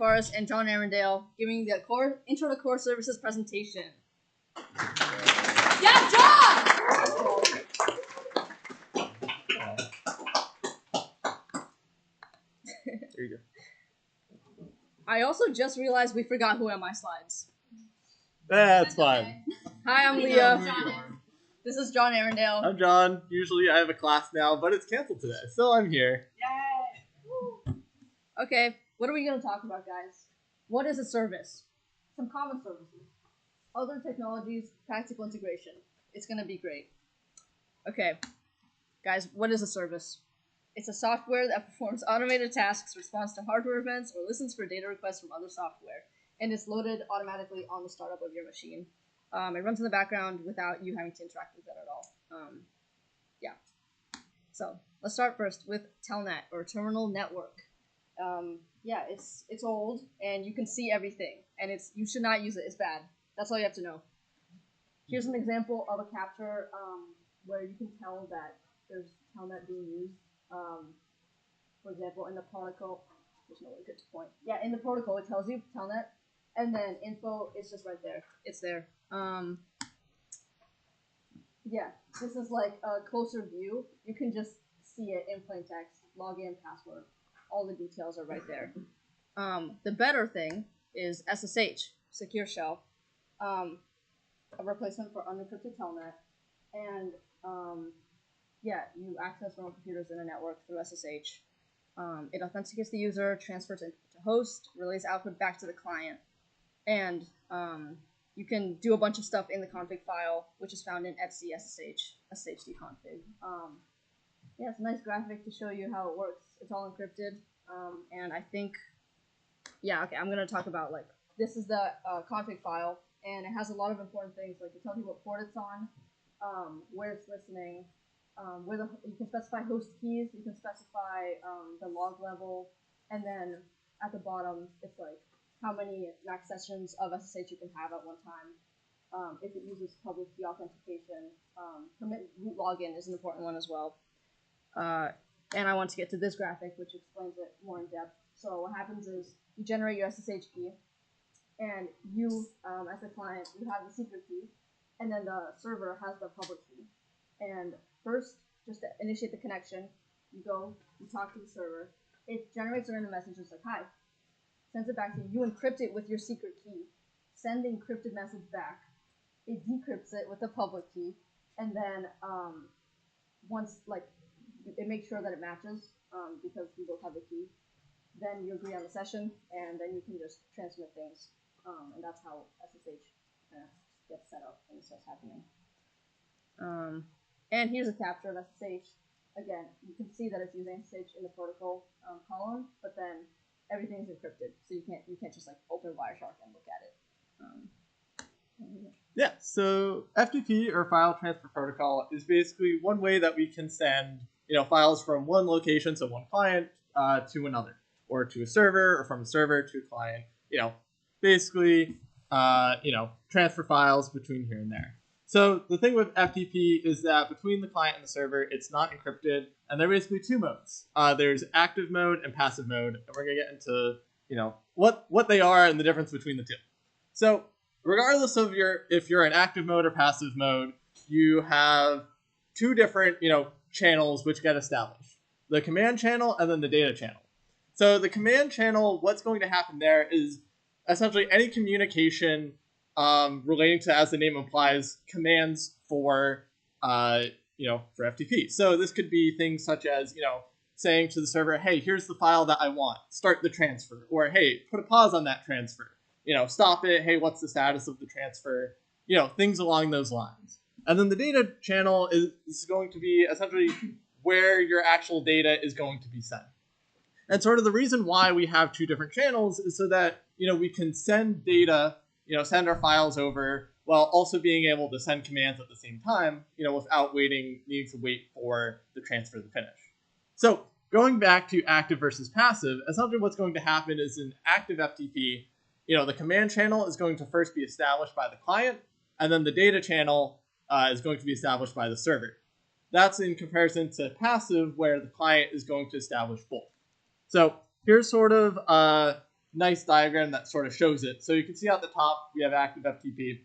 Kvares, and John Arrandale giving the Intro to Core Services presentation. Yeah, John! There you go. I also just realized we forgot who am I slides. That's fine. Hi, I'm Leah. This is John Arrandale. I'm John. Usually I have a class now, but it's canceled today, so I'm here. Yay! Okay, what are we going to talk about, guys? What is a service? Some common services. Other technologies, practical integration. It's going to be great. Okay, guys, what is a service? It's a software that performs automated tasks, responds to hardware events, or listens for data requests from other software, and is loaded automatically on the startup of your machine. It runs in the background without you having to interact with it at all. Yeah. So let's start first with Telnet, or terminal network. Yeah, it's old, and you can see everything, and you should not use it. It's bad. That's all you have to know. Here's an example of a capture where you can tell that there's Telnet being used. For example, in the protocol, there's no way to point. Yeah, in the protocol, it tells you Telnet, and then info is just right there. It's there. Yeah, this is like a closer view. You can just see it in plain text. Login, password, all the details are right there. The better thing is SSH, Secure Shell, a replacement for unencrypted Telnet, and yeah, you access remote computers in a network through SSH. It authenticates the user, transfers it to host, relays output back to the client, and you can do a bunch of stuff in the config file, which is found in etc sshd-config. Yeah, it's a nice graphic to show you how it works. It's all encrypted, and I think, yeah, okay, I'm going to talk about, like, this is the config file, and it has a lot of important things, like it tells you what port it's on, where it's listening, you can specify host keys, you can specify the log level, and then at the bottom, it's like how many max sessions of SSH you can have at one time. If it uses public key authentication, permit root login is an important one as well. And I want to get to this graphic, which explains it more in depth. So what happens is you generate your SSH key, and you, as a client, you have the secret key, and then the server has the public key. And first, just to initiate the connection, you talk to the server. It generates a random message just like, hi. Sends it back to you. You encrypt it with your secret key. Send the encrypted message back. It decrypts it with the public key. And then once, like, it makes sure that it matches because you both have the key. Then you agree on the session, and then you can just transmit things. And that's how SSH gets set up and starts happening. And here's a capture of SSH. Again, you can see that it's using SSH in the protocol column, but then everything's encrypted, so you can't just like open Wireshark and look at it. Yeah, so FTP, or File Transfer Protocol, is basically one way that we can send files from one location, so one client, to another, or to a server, or from a server to a client. Basically, transfer files between here and there. So the thing with FTP is that between the client and the server, it's not encrypted, and there are basically two modes. There's active mode and passive mode, and we're gonna get into what they are and the difference between the two. So regardless of if you're in active mode or passive mode, you have two different channels which get established: the command channel and then the data channel. So the command channel, what's going to happen there is essentially any communication relating to, as the name implies, commands for FTP. So this could be things such as, saying to the server, hey, here's the file that I want, start the transfer, or hey, put a pause on that transfer, stop it, hey, what's the status of the transfer, things along those lines. And then the data channel is going to be essentially where your actual data is going to be sent. And sort of the reason why we have two different channels is so that, we can send data, send our files over while also being able to send commands at the same time, without needing to wait for the transfer to finish. So going back to active versus passive, essentially what's going to happen is in active FTP, the command channel is going to first be established by the client, and then the data channel is going to be established by the server. That's in comparison to passive, where the client is going to establish both. So here's sort of nice diagram that sort of shows it. So you can see at the top we have active FTP,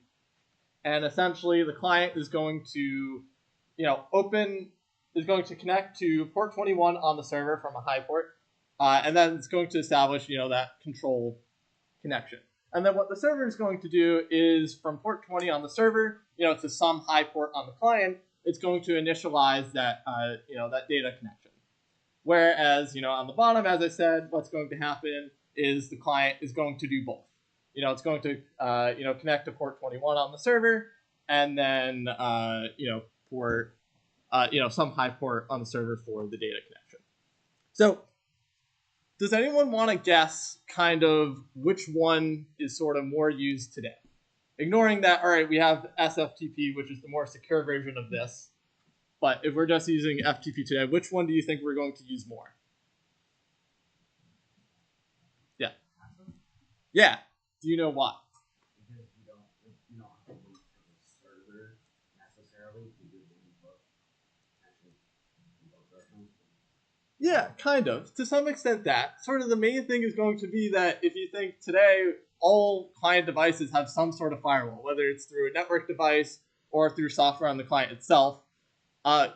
and essentially the client is going to, is going to connect to port 21 on the server from a high port, and then it's going to establish, that control connection. And then what the server is going to do is from port 20 on the server, to some high port on the client, it's going to initialize that, that data connection. Whereas, on the bottom, as I said, what's going to happen is the client is going to do both. It's going to, connect to port 21 on the server, and then, for, some high port on the server for the data connection. So, does anyone want to guess kind of which one is sort of more used today? Ignoring that, all right, we have SFTP, which is the more secure version of this. But if we're just using FTP today, which one do you think we're going to use more? Yeah. Yeah. Do you know why? Because you don't have to wait for the server necessarily to do the input. Yeah, kind of. To some extent that. Sort of the main thing is going to be that if you think today, all client devices have some sort of firewall, whether it's through a network device or through software on the client itself.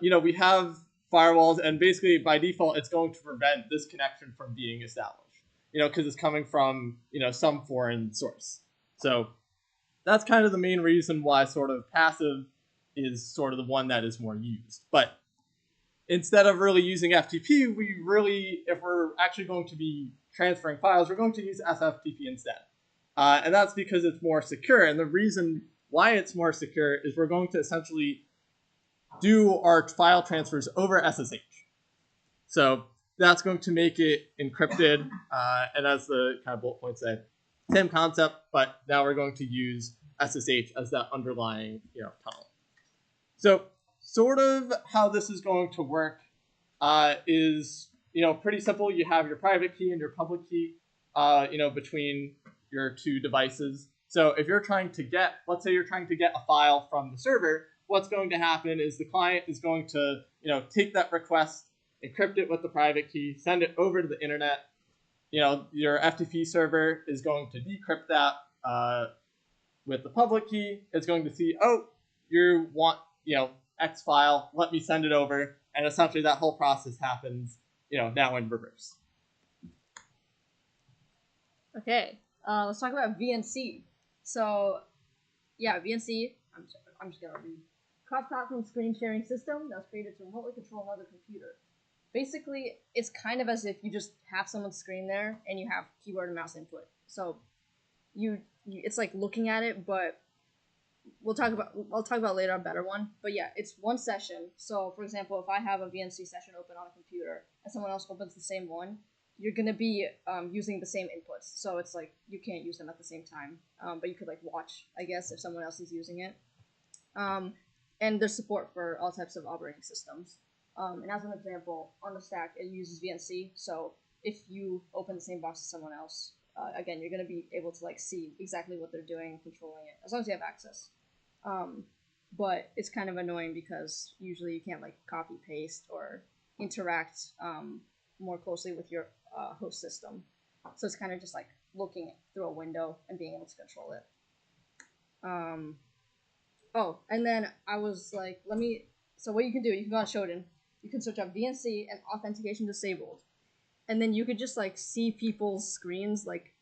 We have firewalls, and basically by default, it's going to prevent this connection from being established, because it's coming from, some foreign source. So that's kind of the main reason why sort of passive is sort of the one that is more used. But instead of really using FTP, if we're actually going to be transferring files, we're going to use SFTP instead. And that's because it's more secure. And the reason why it's more secure is we're going to essentially do our file transfers over SSH. So that's going to make it encrypted, and as the kind of bullet point said, same concept, but now we're going to use SSH as that underlying tunnel. So sort of how this is going to work is pretty simple. You have your private key and your public key between your two devices. So if you're trying to get, let's say you're trying to get a file from the server, what's going to happen is the client is going to, take that request, encrypt it with the private key, send it over to the internet. Your FTP server is going to decrypt that with the public key. It's going to see, oh, you want, X file, let me send it over. And essentially that whole process happens, now in reverse. Okay, let's talk about VNC. So, yeah, VNC, I'm just going to read. Cross-platform screen sharing system that's created to remotely control another computer. Basically, it's kind of as if you just have someone's screen there and you have keyboard and mouse input. So it's like looking at it, but I'll talk about later a better one. But yeah, it's one session. So for example, if I have a VNC session open on a computer and someone else opens the same one, you're gonna be using the same inputs. So it's like you can't use them at the same time, but you could like watch, I guess, if someone else is using it. And there's support for all types of operating systems. And as an example, on the stack, it uses VNC. So if you open the same box as someone else, again, you're going to be able to like see exactly what they're doing, controlling it, as long as you have access. But it's kind of annoying because usually you can't like copy paste or interact more closely with your host system. So it's kind of just like looking through a window and being able to control it. Oh, and then I was like, so what you can do, you can go on Shodan, you can search up VNC and authentication disabled. And then you could just like see people's screens, like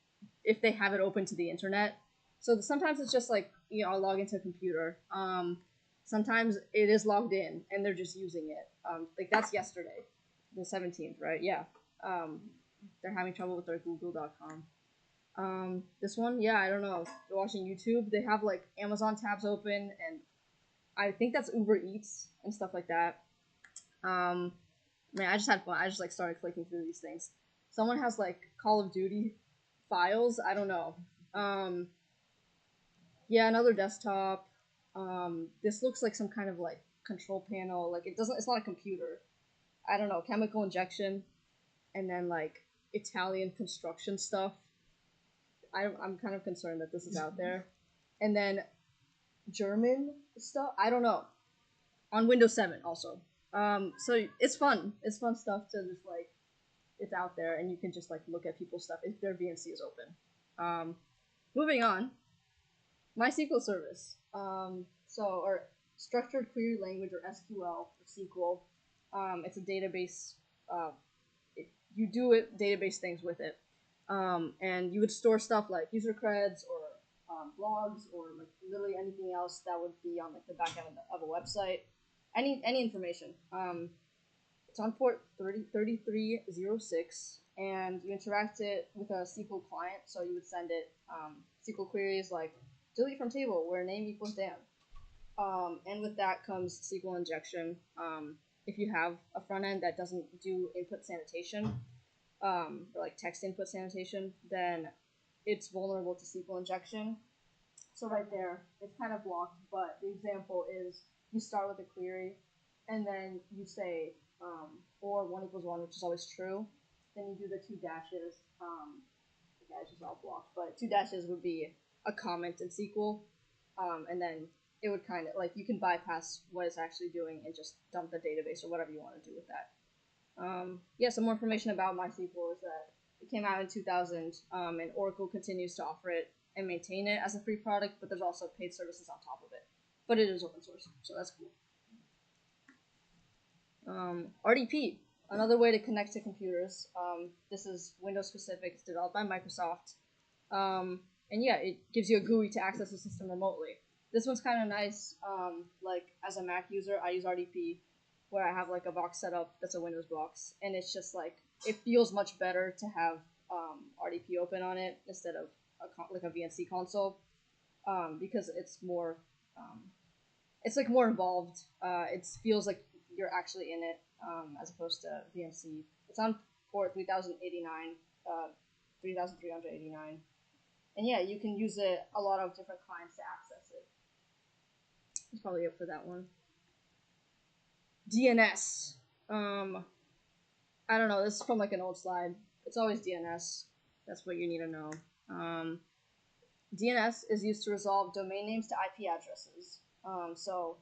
if they have it open to the internet. So sometimes it's just like, I'll log into a computer. Sometimes it is logged in and they're just using it. Like that's yesterday, the 17th, right? Yeah. They're having trouble with their google.com. This one, yeah, I don't know. They're watching YouTube. They have like Amazon tabs open, and I think that's Uber Eats and stuff like that. Man, I just had fun. I just like started clicking through these things. Someone has like Call of Duty files. I don't know. Yeah, another desktop. This looks like some kind of like control panel. Like it's not a computer. I don't know. Chemical injection, and then like Italian construction stuff. I'm kind of concerned that this is out there. And then German stuff. I don't know. On Windows 7 also. So it's fun. It's fun stuff to just like it's out there, and you can just like look at people's stuff if their VNC is open. Moving on, MySQL service. Or structured query language, or SQL, or SQL. It's a database. You do database things with it, and you would store stuff like user creds or blogs or like literally anything else that would be on like the back end of a website. Any information. It's on port 3306, and you interact it with a SQL client. So you would send it SQL queries like delete from table where name equals Dan. And with that comes SQL injection. If you have a front end that doesn't do input sanitation, or like text input sanitation, then it's vulnerable to SQL injection. So right there, it's kind of blocked, but the example is you start with a query, and then you say, or 1 = 1, which is always true. Then you do the 2 dashes. The dash is all blocked, but 2 dashes would be a comment in SQL, and then it would kind of, like, you can bypass what it's actually doing and just dump the database or whatever you want to do with that. Yeah, some more information about MySQL is that it came out in 2000, and Oracle continues to offer it and maintain it as a free product, but there's also paid services on top of it. But it is open source, so that's cool. RDP, another way to connect to computers. This is Windows specific. It's developed by Microsoft. And yeah, it gives you a GUI to access the system remotely. This one's kind of nice. Like, as a Mac user, I use RDP, where I have like a box set up that's a Windows box, and it's just like, it feels much better to have RDP open on it instead of like a VNC console, because it's more, it's like more involved. It feels like you're actually in it, as opposed to VNC. It's on port 3089, 3389, and yeah, you can use it a lot of different clients to access it. That's probably it for that one. DNS. I don't know, this is from like an old slide. It's always DNS. That's what you need to know. DNS is used to resolve domain names to IP addresses. So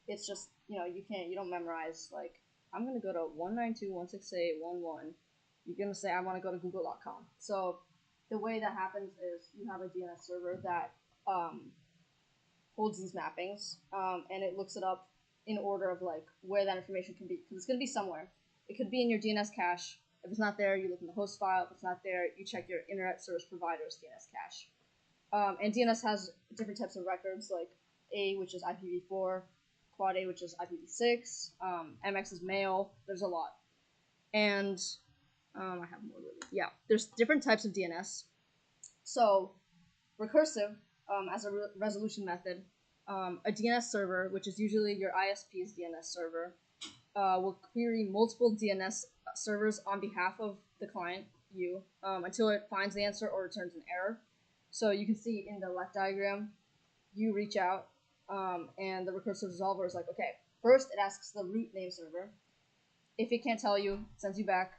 it's just, you don't memorize, like, I'm going to go to 192.168.1.1. You're going to say, I want to go to google.com. So the way that happens is you have a DNS server that holds these mappings, and it looks it up in order of like where that information can be, because it's going to be somewhere. It could be in your DNS cache. If it's not there, you look in the host file. If it's not there, you check your internet service provider's DNS cache. And DNS has different types of records, like A, which is IPv4, Quad A, which is IPv6, MX is mail. There's a lot. And I have more. Yeah, there's different types of DNS. So recursive, as a resolution method, a DNS server, which is usually your ISP's DNS server, will query multiple DNS servers on behalf of the client, you, until it finds the answer or returns an error. So you can see in the left diagram, you reach out, and the recursive resolver is like, okay, first it asks the root name server. If it can't tell you, it sends you back.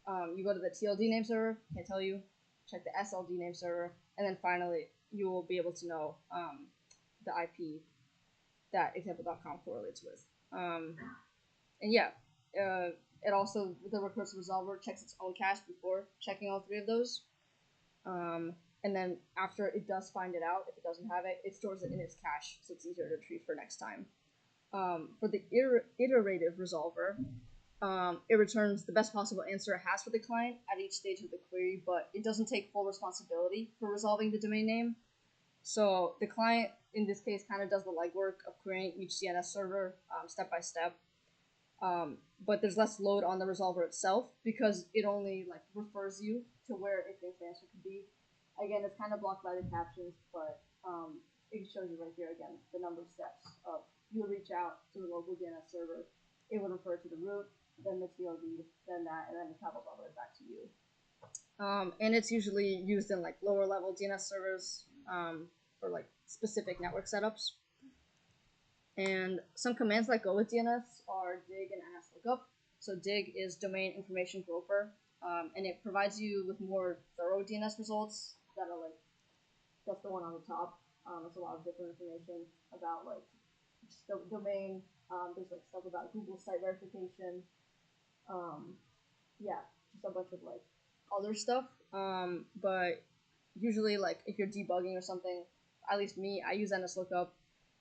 You go to the TLD name server, can't tell you, check the SLD name server, and then finally you will be able to know the IP that example.com correlates with. And yeah, it also, the recursive resolver checks its own cache before checking all 3 of those. And then after it does find it out, if it doesn't have it, it stores it in its cache, so it's easier to retrieve for next time. For the iterative resolver, it returns the best possible answer it has for the client at each stage of the query, but it doesn't take full responsibility for resolving the domain name. So the client, in this case, kind of does the legwork of querying each DNS server step by step. But there's less load on the resolver itself because it only like refers you to where it thinks the answer could be. Again, it's kind of blocked by the captions, but it shows you right here again the number of steps of you would reach out to the local DNS server. It would refer to the root, then the TLD, then that, and then it travels all the way back to you. And it's usually used in like lower level DNS servers for like specific network setups. And some commands that go with DNS are dig and nslookup. So dig is domain information grouper, and it provides you with more thorough DNS results that are like, that's the one on the top. It's a lot of different information about like just the domain. There's like stuff about Google site verification. Yeah, just a bunch of like other stuff. But usually, like if you're debugging or something, at least me, I use NSLOOKUP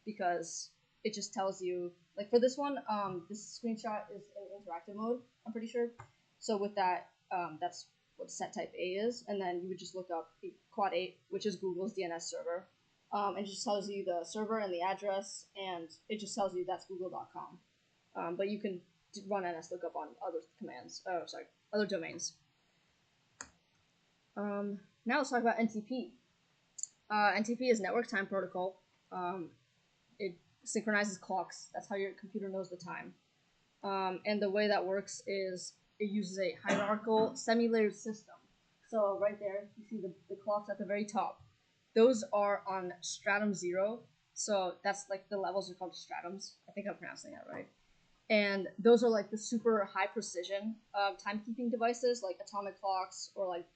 because it just tells you. Like for this one, this screenshot is in interactive mode. I'm pretty sure. So with that, that's what set type A is, and then you would just look up Quad 8, which is Google's DNS server. It just tells you the server and the address, and it just tells you that's google.com. But you can run NSLOOKUP on other commands. Other domains. Now let's talk about NTP. NTP is Network Time Protocol. It synchronizes clocks. That's how your computer knows the time. And the way that works is it uses a hierarchical semi-layered system. So right there, you see the clocks at the very top. Those are on stratum 0. So that's like the levels are called stratums. I think I'm pronouncing that right. And those are like the super high precision timekeeping devices, like atomic clocks or like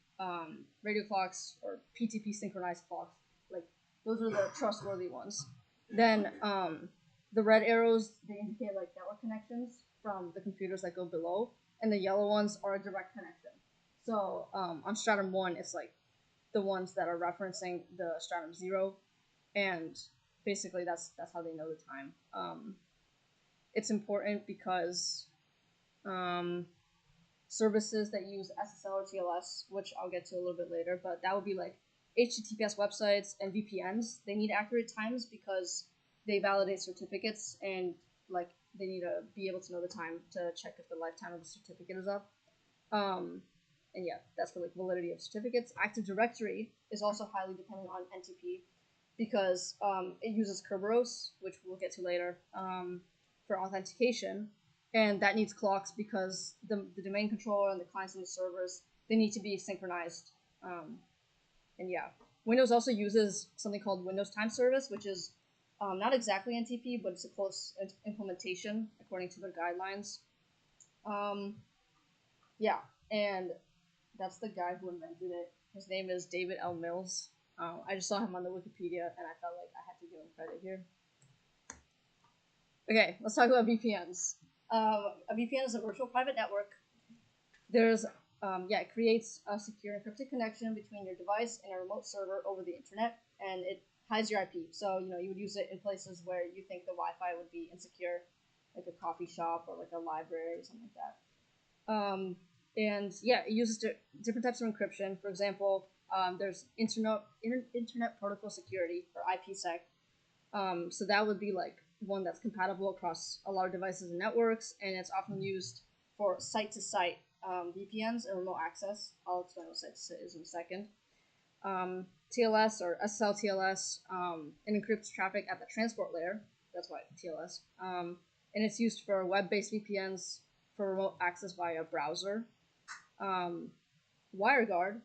radio clocks or PTP synchronized clocks. Like those are the trustworthy ones. Then the red arrows, they indicate like network connections from the computers that go below, and the yellow ones are a direct connection. So on stratum 1, it's like the ones that are referencing the stratum 0, and basically that's how they know the time. It's important because services that use SSL or TLS, which I'll get to a little bit later, but that would be like HTTPS websites and VPNs. They need accurate times because they validate certificates, and like they need to be able to know the time to check if the lifetime of the certificate is up. And yeah, that's for like validity of certificates. Active Directory is also highly dependent on NTP because it uses Kerberos, which we'll get to later, for authentication, and that needs clocks because the domain controller and the clients and the servers, they need to be synchronized. And yeah, Windows also uses something called Windows Time Service, which is not exactly NTP, but it's a close implementation according to their guidelines. Yeah, and that's the guy who invented it. His name is David L. Mills. I just saw him on the Wikipedia, and I felt like I had to give him credit here. Okay, let's talk about VPNs. A VPN is a virtual private network. It creates a secure encrypted connection between your device and a remote server over the internet, and it hides your IP. So, you would use it in places where you think the Wi-Fi would be insecure, like a coffee shop or like a library or something like that. And yeah, it uses different types of encryption. For example, there's Internet Protocol Security, or IPsec. So that would be like one that's compatible across a lot of devices and networks, and it's often used for site-to-site VPNs and remote access. I'll explain what site-to-site is in a second. TLS or SSL TLS, it encrypts traffic at the transport layer. That's why TLS. And it's used for web-based VPNs for remote access via browser. WireGuard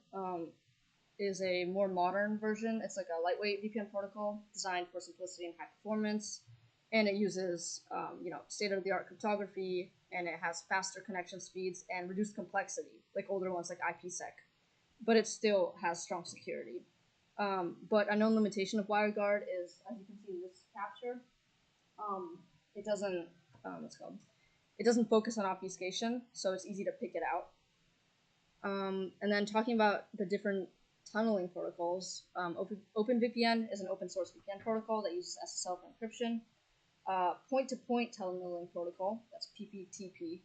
is a more modern version. It's like a lightweight VPN protocol designed for simplicity and high performance, and it uses state-of-the-art cryptography, and it has faster connection speeds and reduced complexity, like older ones like IPsec, but it still has strong security. But a known limitation of WireGuard is, as you can see in this capture, it doesn't it doesn't focus on obfuscation, so it's easy to pick it out. And then talking about the different tunneling protocols, OpenVPN is an open source VPN protocol that uses SSL for encryption. Point-to-point tunneling protocol, that's PPTP,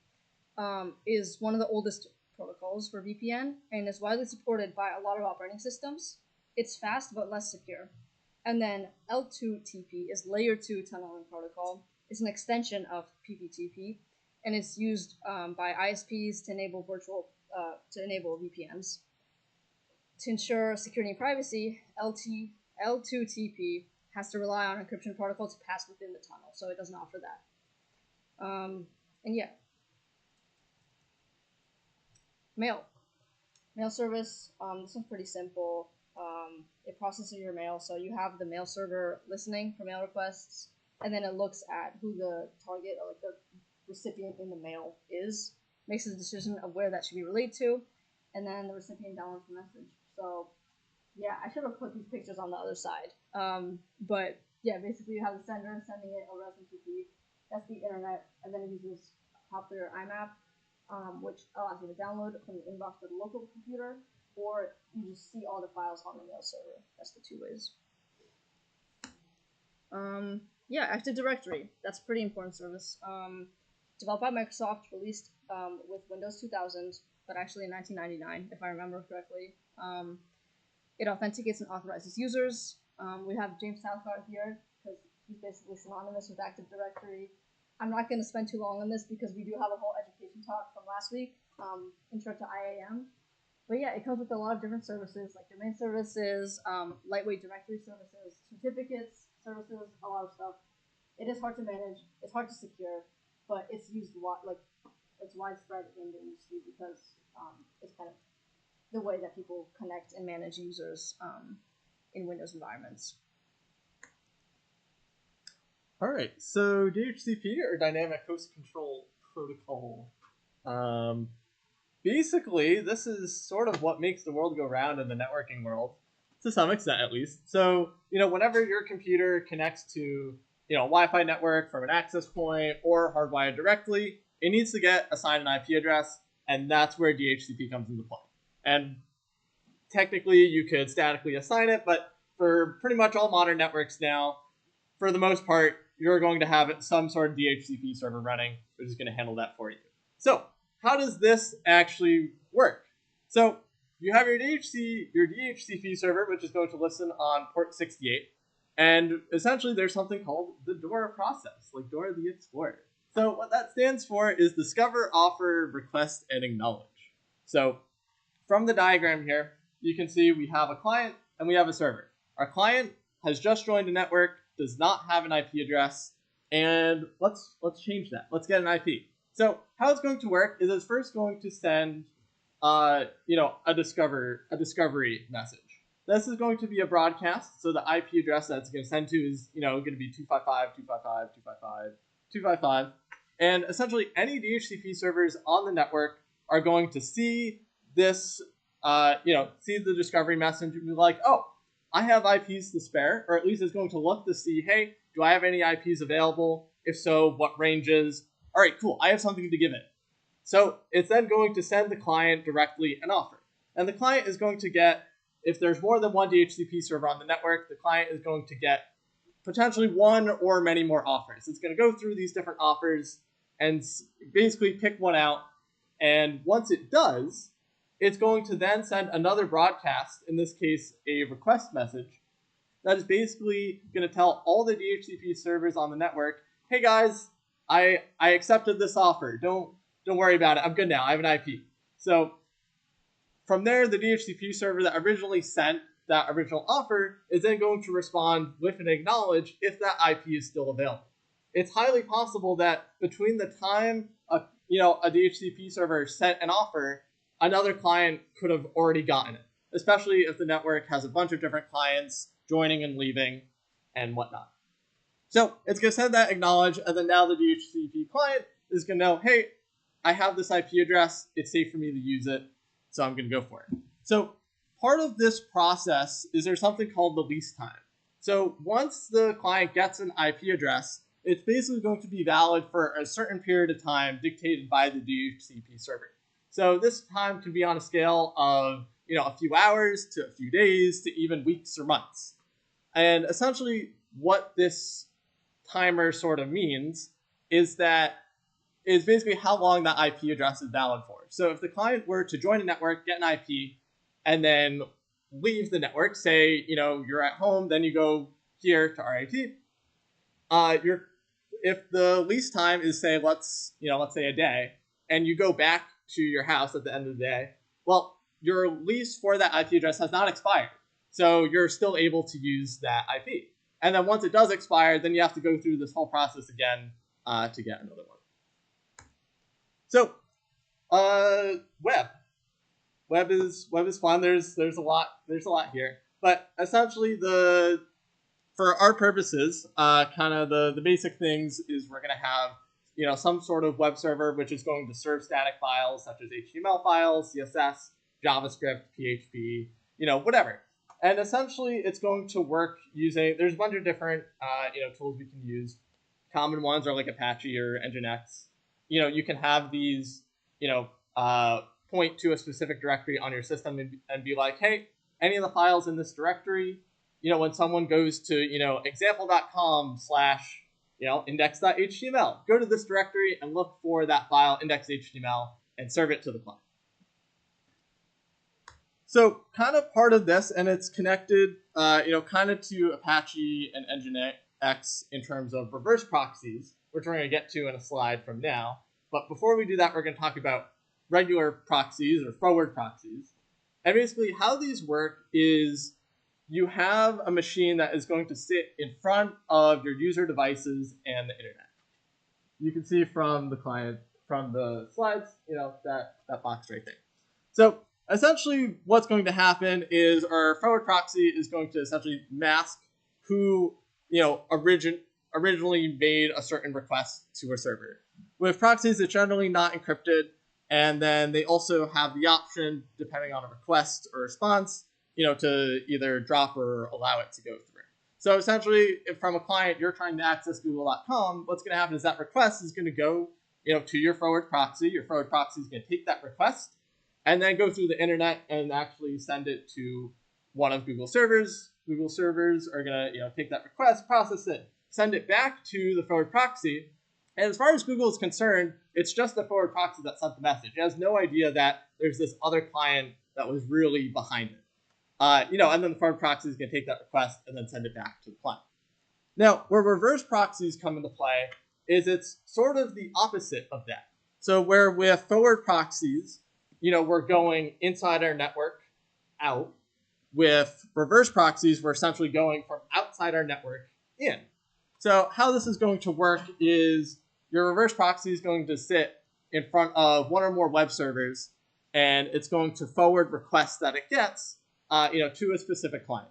is one of the oldest protocols for VPN and is widely supported by a lot of operating systems. It's fast but less secure. And then L2TP is layer 2 tunneling protocol. It's an extension of PPTP, and it's used by ISPs to enable VPNs. To ensure security and privacy, L2TP has to rely on encryption protocol to pass within the tunnel, so it doesn't offer that. And yeah. Mail service, this one's pretty simple. It processes your mail, so you have the mail server listening for mail requests, and then it looks at who the target or like the recipient in the mail is, makes a decision of where that should be relayed to, and then the recipient downloads the message. So yeah, I should have put these pictures on the other side. But yeah, basically you have the sender sending it over SMTP. That's the internet, and then it uses popular IMAP which allows you to download from the inbox to the local computer, or you just see all the files on the mail server. That's the two ways. Yeah, Active Directory. That's a pretty important service. Developed by Microsoft, released with Windows 2000, but actually in 1999, if I remember correctly. It authenticates and authorizes users. We have James Southcott here because he's basically synonymous with Active Directory. I'm not going to spend too long on this because we do have a whole education talk from last week, Intro to IAM. But yeah, it comes with a lot of different services like domain services, lightweight directory services, certificates, services, a lot of stuff. It is hard to manage. It's hard to secure, but it's used it's widespread in the industry because it's kind of the way that people connect and manage users in Windows environments. All right, so DHCP, or Dynamic Host Control Protocol. Basically, this is sort of what makes the world go round in the networking world, to some extent at least. So, whenever your computer connects to, a Wi-Fi network from an access point or hardwired directly, it needs to get assigned an IP address, and that's where DHCP comes into play. And technically, you could statically assign it, but for pretty much all modern networks now, for the most part, you're going to have some sort of DHCP server running, which is going to handle that for you. So, how does this actually work? So, you have your DHCP server, which is going to listen on port 68, and essentially there's something called the DORA process, like Dora the Explorer. So, what that stands for is Discover, Offer, Request, and Acknowledge. So, from the diagram here, you can see we have a client and we have a server. Our client has just joined a network, does not have an IP address, and let's change that. Let's get an IP. So how it's going to work is it's first going to send, a discovery message. This is going to be a broadcast, so the IP address that it's going to send to is, going to be 255.255.255.255, and essentially any DHCP servers on the network are going to see this, see the discovery message and be like, oh, I have IPs to spare, or at least it's going to look to see, hey, do I have any IPs available? If so, what ranges? All right, cool, I have something to give it. So it's then going to send the client directly an offer. And the client is going to get, if there's more than one DHCP server on the network, the client is going to get potentially one or many more offers. It's going to go through these different offers and basically pick one out. And once it does, it's going to then send another broadcast, in this case, a request message, that is basically going to tell all the DHCP servers on the network, hey guys, I accepted this offer. Don't worry about it. I'm good now. I have an IP. So from there, the DHCP server that originally sent that original offer is then going to respond with an acknowledge if that IP is still available. It's highly possible that between the time a DHCP server sent an offer, another client could have already gotten it, especially if the network has a bunch of different clients joining and leaving and whatnot. So it's going to send that acknowledge, and then now the DHCP client is going to know, hey, I have this IP address, it's safe for me to use it, so I'm going to go for it. So part of this process is there's something called the lease time. So once the client gets an IP address, it's basically going to be valid for a certain period of time dictated by the DHCP server. So this time can be on a scale of, a few hours to a few days to even weeks or months. And essentially what this timer sort of means is basically how long that IP address is valid for. So if the client were to join a network, get an IP, and then leave the network, say, you're at home, then you go here to RIT, if the lease time is, say, let's say a day, and you go back to your house at the end of the day, well, your lease for that IP address has not expired. So you're still able to use that IP. And then once it does expire, then you have to go through this whole process again to get another one. So, web is fun. There's a lot here, but essentially for our purposes, kind of the basic things is we're going to have some sort of web server which is going to serve static files such as HTML files, CSS, JavaScript, PHP, whatever. And essentially, it's going to work using, there's a bunch of different, tools we can use. Common ones are like Apache or Nginx. You can have these point to a specific directory on your system and be like, hey, any of the files in this directory, when someone goes to, example.com / index.html, go to this directory and look for that file index.html and serve it to the client. So kind of part of this, and it's connected, kind of to Apache and Nginx in terms of reverse proxies, which we're going to get to in a slide from now. But before we do that, we're going to talk about regular proxies or forward proxies. And basically how these work is you have a machine that is going to sit in front of your user devices and the internet. You can see from the client, from the slides, that box right there. So essentially what's going to happen is our forward proxy is going to essentially mask who, originally made a certain request to a server. With proxies, it's generally not encrypted, and then they also have the option, depending on a request or response, to either drop or allow it to go through. So essentially, if from a client you're trying to access google.com, what's going to happen is that request is going to go, to your forward proxy. Your forward proxy is going to take that request and then go through the internet and actually send it to one of Google's servers. Google servers are going to, take that request, process it, send it back to the forward proxy. And as far as Google is concerned, it's just the forward proxy that sent the message. It has no idea that there's this other client that was really behind it. And then the forward proxy is going to take that request and then send it back to the client. Now, where reverse proxies come into play is it's sort of the opposite of that. So where with forward proxies, we're going inside our network out. With reverse proxies, we're essentially going from outside our network in. So how this is going to work is your reverse proxy is going to sit in front of one or more web servers, and it's going to forward requests that it gets, to a specific client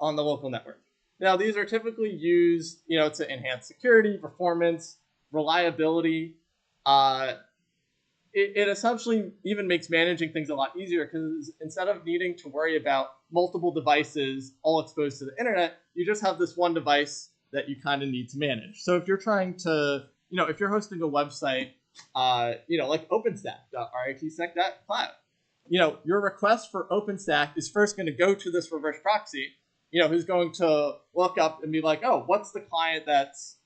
on the local network. Now, these are typically used, to enhance security, performance, reliability. It essentially even makes managing things a lot easier because instead of needing to worry about multiple devices all exposed to the internet, you just have this one device that you kind of need to manage. So if you're trying to, if you're hosting a website, like OpenStack.ritsec.cloud, your request for OpenStack is first going to go to this reverse proxy, who's going to look up and be like, oh, what's the client that's,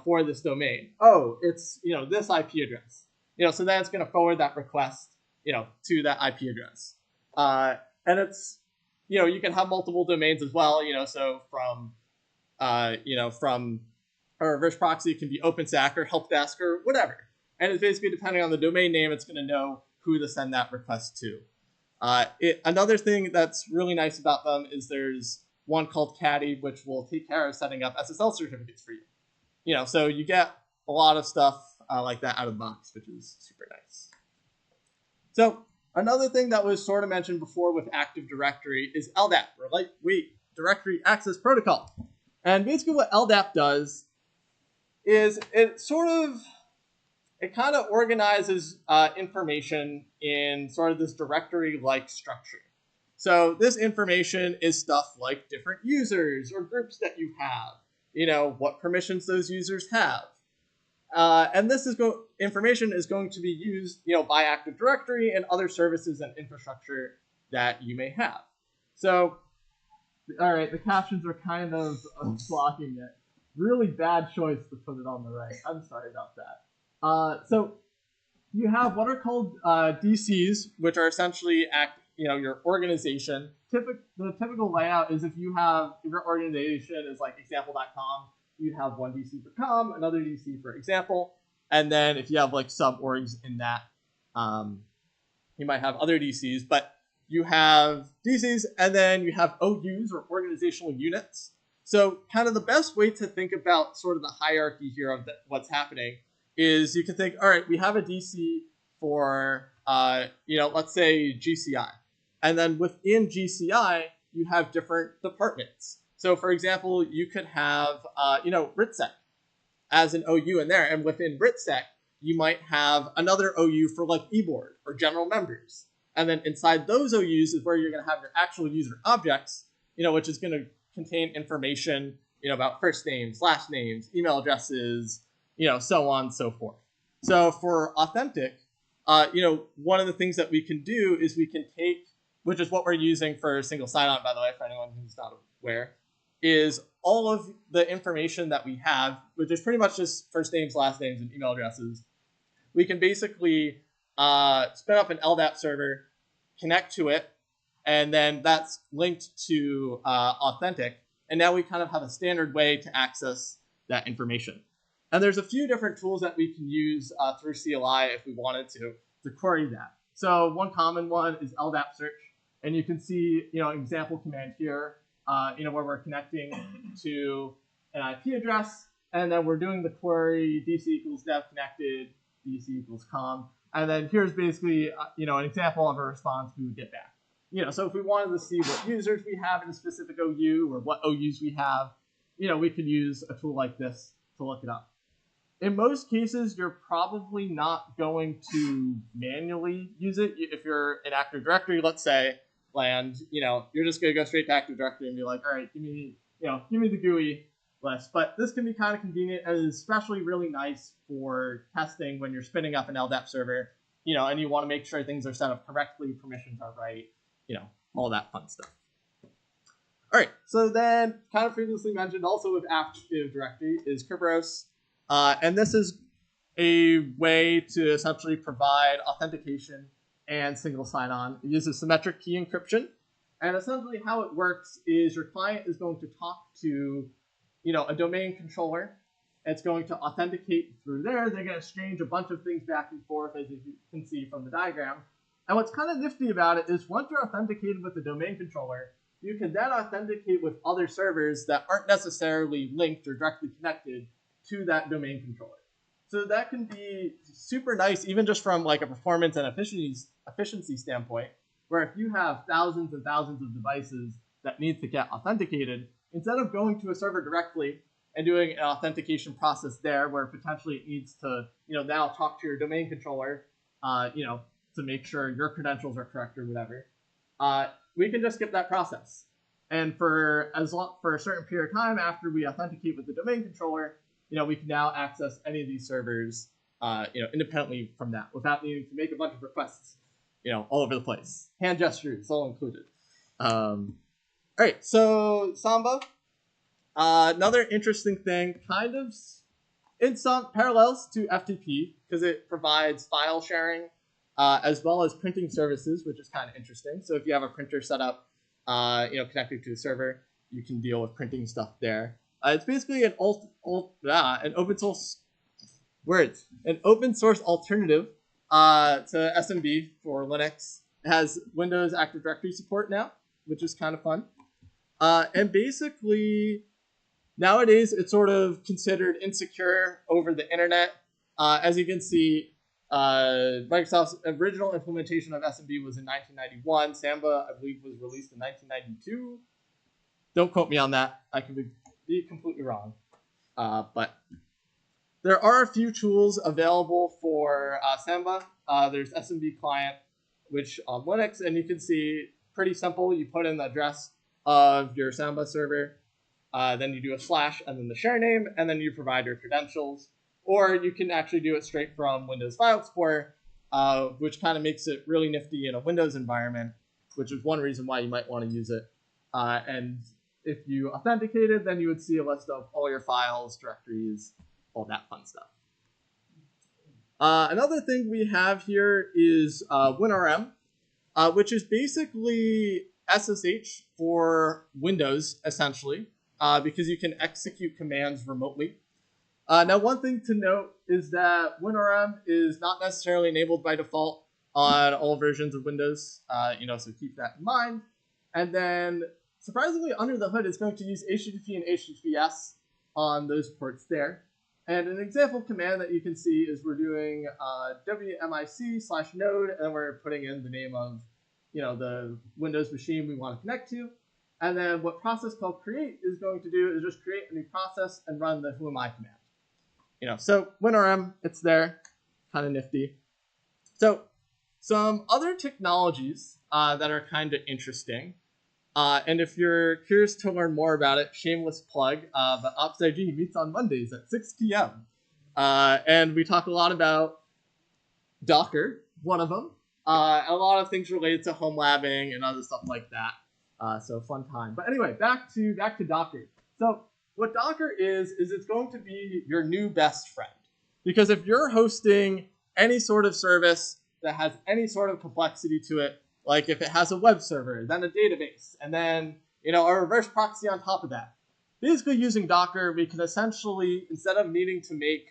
for this domain? Oh, it's, this IP address. So then it's going to forward that request, to that IP address. And it's, you can have multiple domains as well, so from a reverse proxy, it can be OpenStack or helpdesk or whatever. And it's basically depending on the domain name, it's going to know who to send that request to. Another thing that's really nice about them is there's one called Caddy, which will take care of setting up SSL certificates for you. So you get a lot of stuff like that out of the box, which is super nice. So another thing that was sort of mentioned before with Active Directory is LDAP, or Lightweight Directory Access Protocol. And basically what LDAP does is it kind of organizes information in sort of this directory-like structure. So this information is stuff like different users or groups that you have, what permissions those users have. And this information is going to be used, by Active Directory and other services and infrastructure that you may have. So, all right, the captions are kind of blocking it. Really bad choice to put it on the right. I'm sorry about that. So you have what are called DCs, which are essentially your organization. The typical layout is if your organization is like example.com, you'd have one DC for com, another DC for example, and then if you have like sub-orgs in that, you might have other DCs, but you have DCs and then you have OUs or organizational units. So kind of the best way to think about sort of the hierarchy here of what's happening is you can think, all right, we have a DC for, let's say GCI. And then within GCI, you have different departments. So for example, you could have, RITSEC as an OU in there. And within RITSEC, you might have another OU for like eBoard or general members. And then inside those OUs is where you're going to have your actual user objects, which is going to contain information, about first names, last names, email addresses, so on and so forth. So for Authentic, one of the things that we can do is we can take, which is what we're using for single sign-on, by the way, for anyone who's not aware, is all of the information that we have, which is pretty much just first names, last names, and email addresses. We can basically spin up an LDAP server, connect to it, and then that's linked to Authentic. And now we kind of have a standard way to access that information. And there's a few different tools that we can use through CLI if we wanted to query that. So one common one is LDAP search. And you can see, an example command here, where we're connecting to an IP address, and then we're doing the query dc equals dev connected, dc equals com. And then here's basically, an example of a response we would get back. So if we wanted to see what users we have in a specific OU or what OUs we have, we could use a tool like this to look it up. In most cases, you're probably not going to manually use it. If you're in Active Directory, let's say, land, you're just going to go straight to Active Directory and be like, all right, give me the GUI list. But this can be kind of convenient and is especially really nice for testing when you're spinning up an LDAP server, and you want to make sure things are set up correctly, permissions are right, all that fun stuff. All right, so then kind of previously mentioned also with Active Directory is Kvares. And this is a way to essentially provide authentication and single sign-on. It uses symmetric key encryption. And essentially how it works is your client is going to talk to, a domain controller. It's going to authenticate through there. They're going to exchange a bunch of things back and forth, as you can see from the diagram. And what's kind of nifty about it is once you're authenticated with the domain controller, you can then authenticate with other servers that aren't necessarily linked or directly connected to that domain controller. So that can be super nice, even just from like a performance and efficiency standpoint, where if you have thousands and thousands of devices that need to get authenticated, instead of going to a server directly and doing an authentication process there, where potentially it needs to, now talk to your domain controller, to make sure your credentials are correct or whatever, we can just skip that process. And for a certain period of time after we authenticate with the domain controller, we can now access any of these servers, independently from that without needing to make a bunch of requests, all over the place. Hand gestures, all included. All right, so Samba, another interesting thing, kind of in some parallels to FTP, because it provides file sharing as well as printing services, which is kind of interesting. So if you have a printer set up, connected to a server, you can deal with printing stuff there. It's basically an open source alternative to SMB for Linux. It has Windows Active Directory support now, which is kind of fun. And basically, nowadays it's sort of considered insecure over the internet. As you can see, Microsoft's original implementation of SMB was in 1991. Samba, I believe, was released in 1992. Don't quote me on that. I could be completely wrong. But there are a few tools available for Samba. There's SMB client, which on Linux, and you can see pretty simple. You put in the address of your Samba server, then you do a / and then the share name, and then you provide your credentials. Or you can actually do it straight from Windows File Explorer, which kind of makes it really nifty in a Windows environment, which is one reason why you might want to use it. And if you authenticated, then you would see a list of all your files, directories, all that fun stuff. Another thing we have here is WinRM, which is basically SSH for Windows, essentially, because you can execute commands remotely. Now, one thing to note is that WinRM is not necessarily enabled by default on all versions of Windows, so keep that in mind. And then, surprisingly, under the hood, it's going to use HTTP and HTTPS on those ports there. And an example command that you can see is we're doing wmic/node, and we're putting in the name of, the Windows machine we want to connect to. And then what process called create is going to do is just create a new process and run the whoami command. So WinRM, it's there, kind of nifty. So some other technologies that are kind of interesting. And if you're curious to learn more about it, shameless plug, but OpsIG meets on Mondays at 6 p.m. And we talk a lot about Docker, one of them. A lot of things related to home labbing and other stuff like that. So fun time. But anyway, back to Docker. So what Docker is it's going to be your new best friend. Because if you're hosting any sort of service that has any sort of complexity to it, like if it has a web server, then a database, and then a reverse proxy on top of that, basically using Docker, we can essentially, instead of needing to make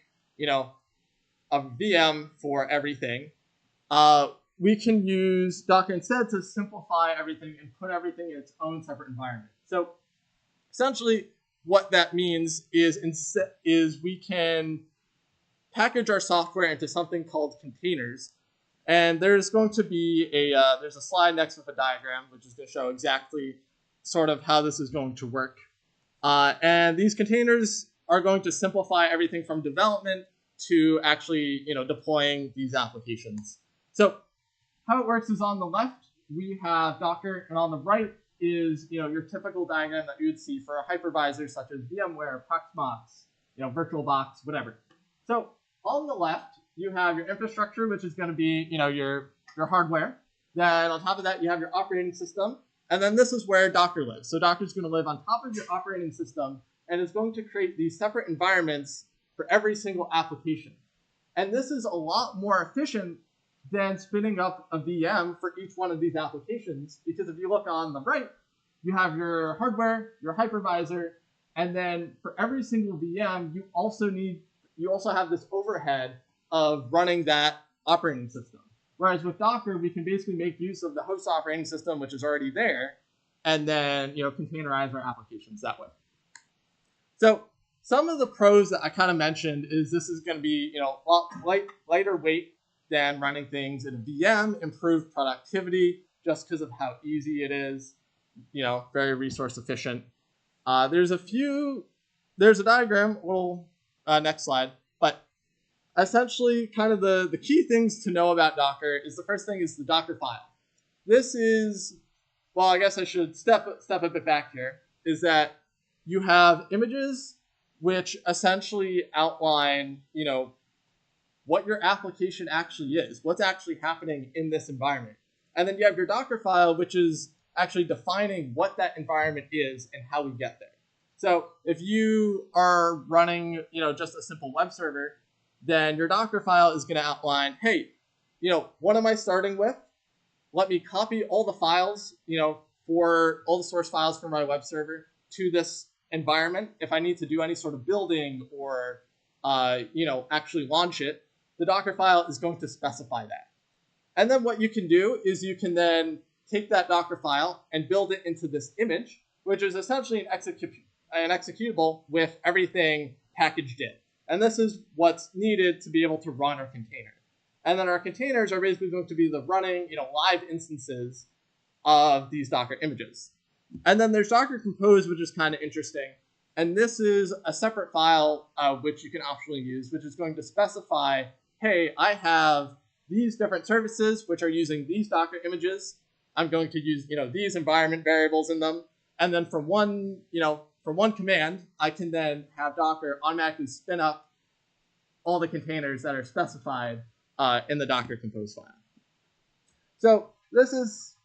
a VM for everything, we can use Docker instead to simplify everything and put everything in its own separate environment. So essentially what that means is we can package our software into something called containers. And there's going to be there's a slide next with a diagram, which is going to show exactly sort of how this is going to work. And these containers are going to simplify everything from development to actually deploying these applications. So how it works is on the left, we have Docker, and on the right is your typical diagram that you would see for a hypervisor such as VMware, Proxmox, VirtualBox, whatever. So on the left, you have your infrastructure, which is going to be your hardware. Then on top of that, you have your operating system, and then this is where Docker lives. So Docker is going to live on top of your operating system, and is going to create these separate environments for every single application. And this is a lot more efficient than spinning up a VM for each one of these applications, because if you look on the right, you have your hardware, your hypervisor, and then for every single VM, you also have this overhead of running that operating system. Whereas with Docker, we can basically make use of the host operating system, which is already there, and then containerize our applications that way. So some of the pros that I kind of mentioned is this is going to be a lot lighter weight than running things in a VM, improved productivity just because of how easy it is, very resource efficient. There's a diagram, next slide, but essentially kind of the key things to know about Docker is the first thing is the Docker file. This is, well, I guess I should step a bit back here, is that you have images which essentially outline, what your application actually is, what's actually happening in this environment. And then you have your Docker file, which is actually defining what that environment is and how we get there. So if you are running, just a simple web server, then your Docker file is going to outline, hey, what am I starting with? Let me copy all the files, for all the source files for my web server to this environment. If I need to do any sort of building or, actually launch it, the Docker file is going to specify that. And then what you can do is you can then take that Docker file and build it into this image, which is essentially an executable with everything packaged in. And this is what's needed to be able to run our container. And then our containers are basically going to be the running, live instances of these Docker images. And then there's Docker Compose, which is kind of interesting. And this is a separate file which you can optionally use, which is going to specify, hey, I have these different services which are using these Docker images. I'm going to use, these environment variables in them. And then from one command, I can then have Docker automatically spin up all the containers that are specified in the Docker Compose file. So this is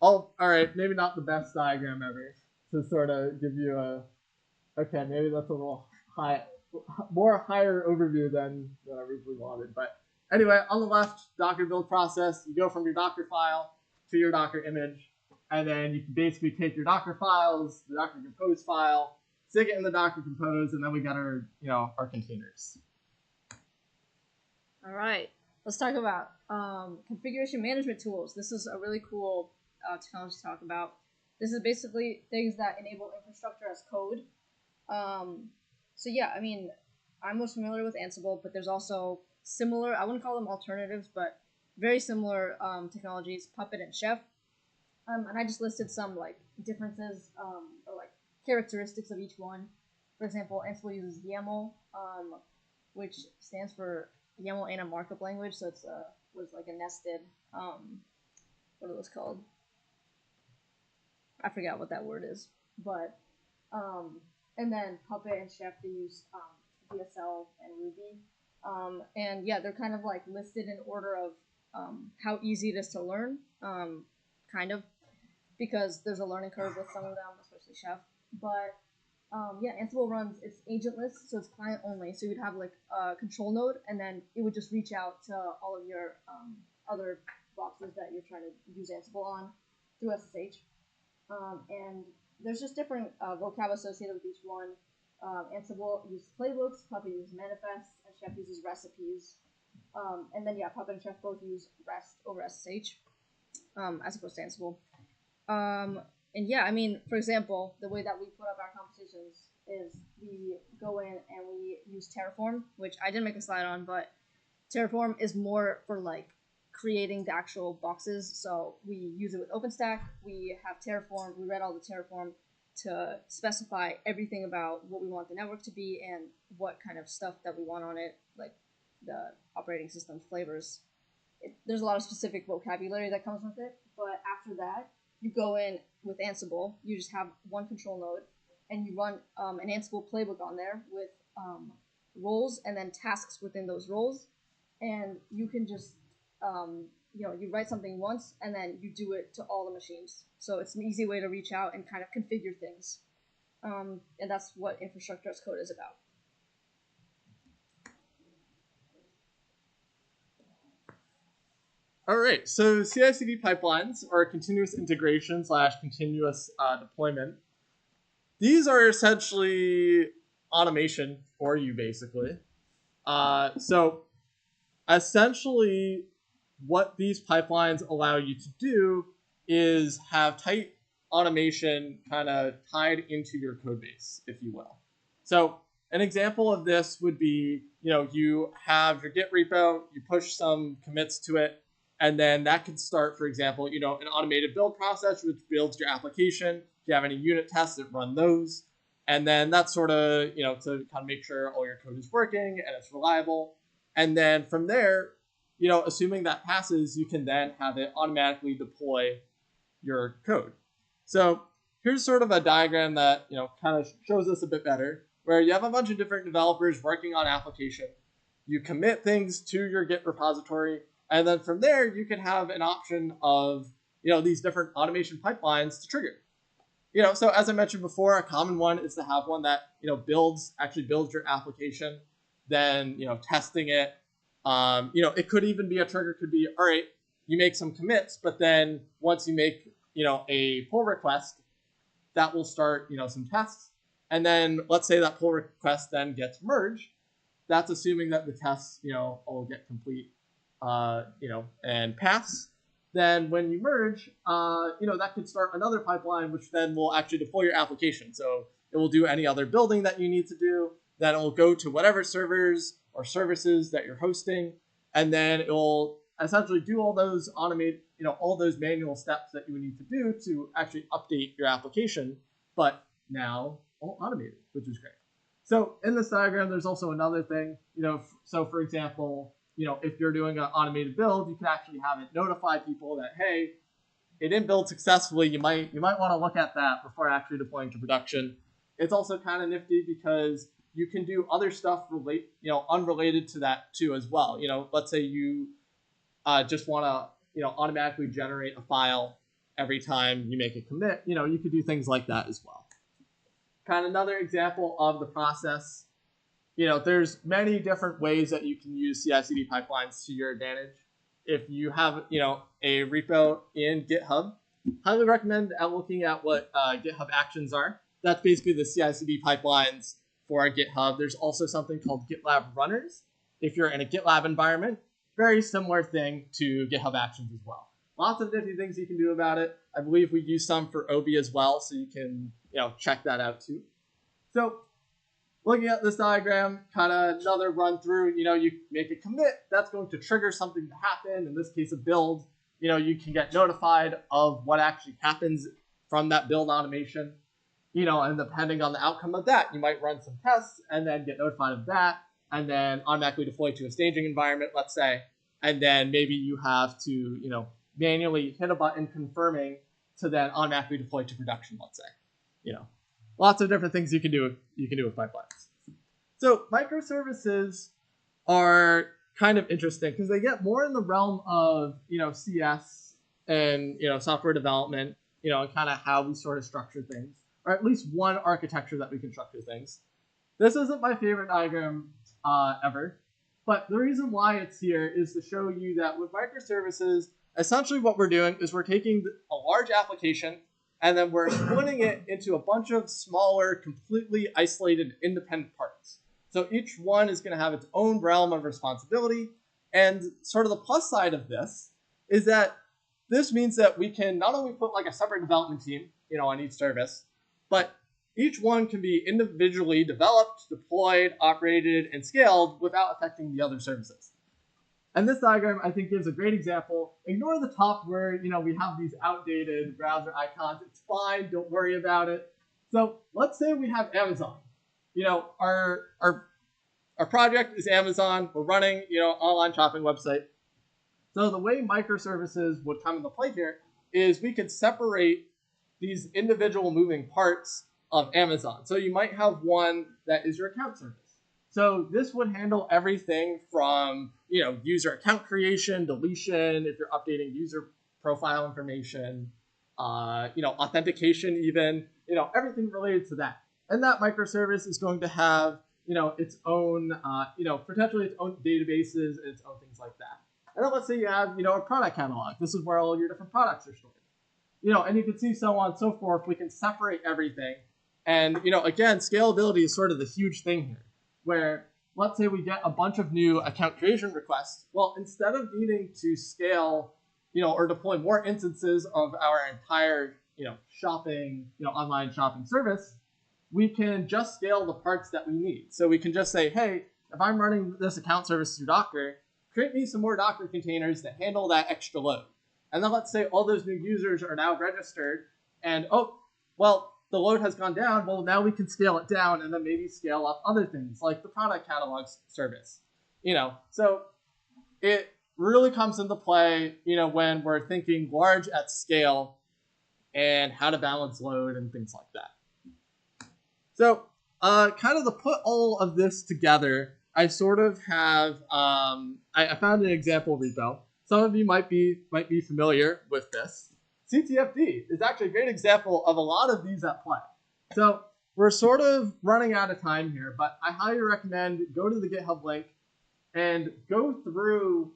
all right, maybe not the best diagram ever to sort of give you okay, maybe that's a little higher overview than I originally wanted. But anyway, on the left, Docker build process, you go from your Docker file to your Docker image, and then you can basically take your Docker files, the Docker Compose file, stick it in the Docker Compose, and then we got our, our containers. All right, let's talk about configuration management tools. This is a really cool technology to talk about. This is basically things that enable infrastructure as code. So yeah, I mean, I'm most familiar with Ansible, but there's also similar, I wouldn't call them alternatives, but very similar technologies, Puppet and Chef. And I just listed some differences or characteristics of each one. For example, Ansible uses YAML, which stands for YAML and a markup language, so it's was a nested, what are those called? I forgot what that word is, but and then Puppet and Chef, they use DSL and Ruby. And yeah, they're kind of listed in order of how easy it is to learn, kind of, because there's a learning curve with some of them, especially Chef. But yeah, Ansible runs, it's agentless, so it's client only. So you'd have like a control node, and then it would just reach out to all of your other boxes that you're trying to use Ansible on through SSH. And there's just different vocab associated with each one. Ansible uses playbooks, Puppet uses manifests, and Chef uses recipes. And then yeah, Puppet and Chef both use REST over SSH, as opposed to Ansible. And yeah, I mean, for example, the way that we put up our compositions is we go in and we use Terraform, which I didn't make a slide on, but Terraform is more for like creating the actual boxes. So we use it with OpenStack. We have Terraform. We read all the Terraform to specify everything about what we want the network to be and what kind of stuff that we want on it, like the operating system flavors. There's a lot of specific vocabulary that comes with it, but after that, you go in with Ansible. You just have one control node, and you run an Ansible playbook on there with roles and then tasks within those roles, and you can just you write something once and then you do it to all the machines. So it's an easy way to reach out and kind of configure things, and that's what infrastructure as code is about. All right, so CI/CD pipelines are continuous integration / continuous deployment. These are essentially automation for you, basically. So essentially, what these pipelines allow you to do is have tight automation kind of tied into your code base, if you will. So an example of this would be, you have your Git repo, you push some commits to it, and then that could start, for example, an automated build process, which builds your application. If you have any unit tests, it run those. And then that's sort of, to kind of make sure all your code is working and it's reliable. And then from there, assuming that passes, you can then have it automatically deploy your code. So here's sort of a diagram that, kind of shows this a bit better, where you have a bunch of different developers working on application. You commit things to your Git repository. And then from there, you can have an option of, these different automation pipelines to trigger. So as I mentioned before, a common one is to have one that, actually builds your application, then, testing it. It could even be a trigger, could be, all right, you make some commits, but then once you make, a pull request, that will start, some tests. And then let's say that pull request then gets merged. That's assuming that the tests, all get complete. And pass, then when you merge, that could start another pipeline, which then will actually deploy your application. So it will do any other building that you need to do. Then it will go to whatever servers or services that you're hosting, and then it will essentially do all those all those manual steps that you would need to do to actually update your application, but now all automated, which is great. So in this diagram, there's also another thing, so for example, if you're doing an automated build, you can actually have it notify people that, hey, it didn't build successfully. You might want to look at that before actually deploying to production. It's also kind of nifty because you can do other stuff unrelated to that too as well. Let's say you just want to automatically generate a file every time you make a commit. You could do things like that as well. Kind of another example of the process. There's many different ways that you can use CI/CD pipelines to your advantage. If you have, a repo in GitHub, highly recommend looking at what GitHub Actions are. That's basically the CI/CD pipelines for GitHub. There's also something called GitLab Runners. If you're in a GitLab environment, very similar thing to GitHub Actions as well. Lots of different things you can do about it. I believe we use some for Obi as well, so you can, check that out too. So looking at this diagram, kind of another run through, you make a commit, that's going to trigger something to happen. In this case, a build, you can get notified of what actually happens from that build automation, and depending on the outcome of that, you might run some tests and then get notified of that and then automatically deploy to a staging environment, let's say. And then maybe you have to, manually hit a button confirming to then automatically deploy to production, let's say. Lots of different things you can do with pipelines. So microservices are kind of interesting because they get more in the realm of, CS and, software development, and kind of how we sort of structure things, or at least one architecture that we can structure things. This isn't my favorite diagram ever, but the reason why it's here is to show you that with microservices, essentially what we're doing is we're taking a large application and then we're splitting it into a bunch of smaller, completely isolated, independent parts. So each one is going to have its own realm of responsibility. And sort of the plus side of this is that this means that we can not only put like a separate development team, on each service, but each one can be individually developed, deployed, operated, and scaled without affecting the other services. And this diagram, I think, gives a great example. Ignore the top where, we have these outdated browser icons. It's fine. Don't worry about it. So let's say we have Amazon. Our project is Amazon. We're running, online shopping website. So the way microservices would come into play here is we could separate these individual moving parts of Amazon. So you might have one that is your account service. So this would handle everything from, user account creation, deletion, if you're updating user profile information, authentication even, everything related to that. And that microservice is going to have, its own, potentially its own databases and its own things like that. And then let's say you have, a product catalog. This is where all your different products are stored. And you can see so on and so forth. We can separate everything. And, again, scalability is sort of the huge thing here, where let's say we get a bunch of new account creation requests. Well, instead of needing to scale, or deploy more instances of our entire, shopping, online shopping service, we can just scale the parts that we need. So we can just say, hey, if I'm running this account service through Docker, create me some more Docker containers that handle that extra load. And then let's say all those new users are now registered and, the load has gone down. Well, now we can scale it down and then maybe scale up other things like the product catalog service. So it really comes into play, when we're thinking large at scale and how to balance load and things like that. So kind of to put all of this together, I sort of have, I found an example repo. Some of you might be familiar with this. CTFD is actually a great example of a lot of these at play. So we're sort of running out of time here, but I highly recommend go to the GitHub link and go through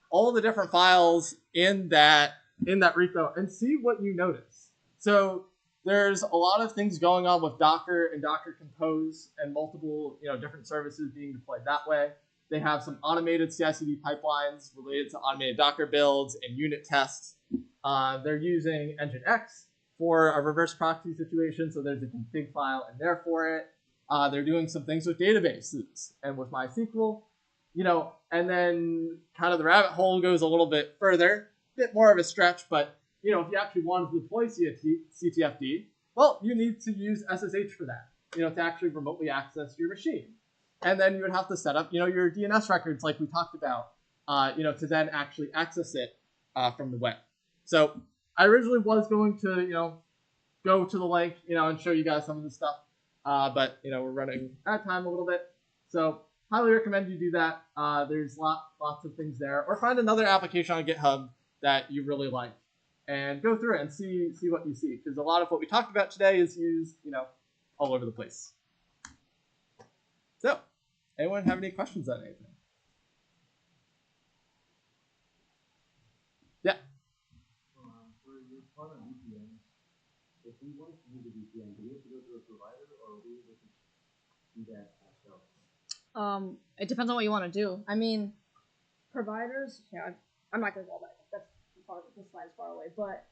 all the different files in that repo and see what you notice. So there's a lot of things going on with Docker and Docker Compose and multiple, different services being deployed that way. They have some automated CI/CD pipelines related to automated Docker builds and unit tests. They're using Nginx for a reverse proxy situation, so there's a config file in there for it. They're doing some things with databases and with MySQL, and then kind of the rabbit hole goes a little bit further, a bit more of a stretch, but if you actually want to deploy CTFD, well, you need to use SSH for that, to actually remotely access your machine. And then you would have to set up, your DNS records like we talked about, to then actually access it from the web. So I originally was going to, go to the link, and show you guys some of this stuff. But, we're running out of time a little bit. So highly recommend you do that. There's lots of things there. Or find another application on GitHub that you really like and go through it and see what you see. Because a lot of what we talked about today is used, all over the place. So, anyone have any questions on anything? Yeah. For your part on VPNs, if we wanted to use a VPN, do we have to go through a provider, or are we able to do that ourselves? It depends on what you want to do. I mean, providers. Yeah, I'm not gonna go all that. That's far. This slide's far away. But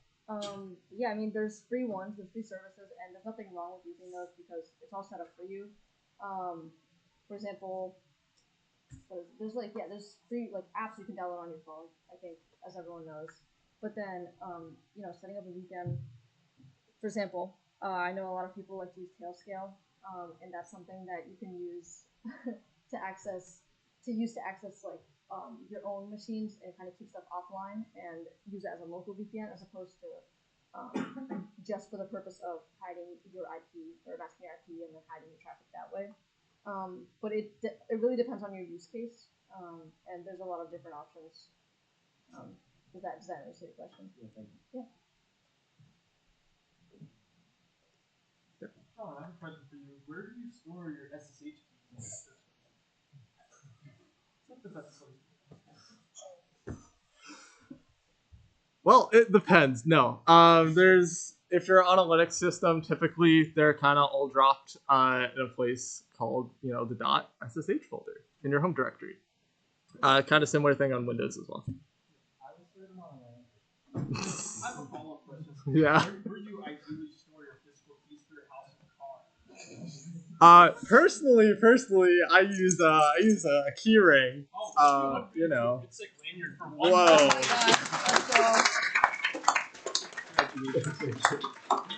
yeah, I mean, there's free ones, there's free services, and there's nothing wrong with using those because it's all set up for you. For example, there's free apps you can download on your phone, I think, as everyone knows. But then, setting up a VPN, for example, I know a lot of people like to use Tailscale, and that's something that you can use to access your own machines and kind of keep stuff offline and use it as a local VPN as opposed to just for the purpose of hiding your IP or masking your IP and then hiding your traffic that way. But it really depends on your use case. and there's a lot of different options. Does that answer your question? Yeah, thank you. Yeah. Oh, I have a question for you. Where do you store your SSH keys? It's not the best place. Well, it depends. No. There's if you're on a Linux system, typically they're kind of all dropped in a place called, the .ssh folder in your home directory. Kind of similar thing on Windows as well. I will store them on I have a follow-up question. Yeah. Where do you ideally store your physical keys for your house and car? Personally, I use a key ring. It's like lanyard for one. Whoa. Oh my gosh, let's go.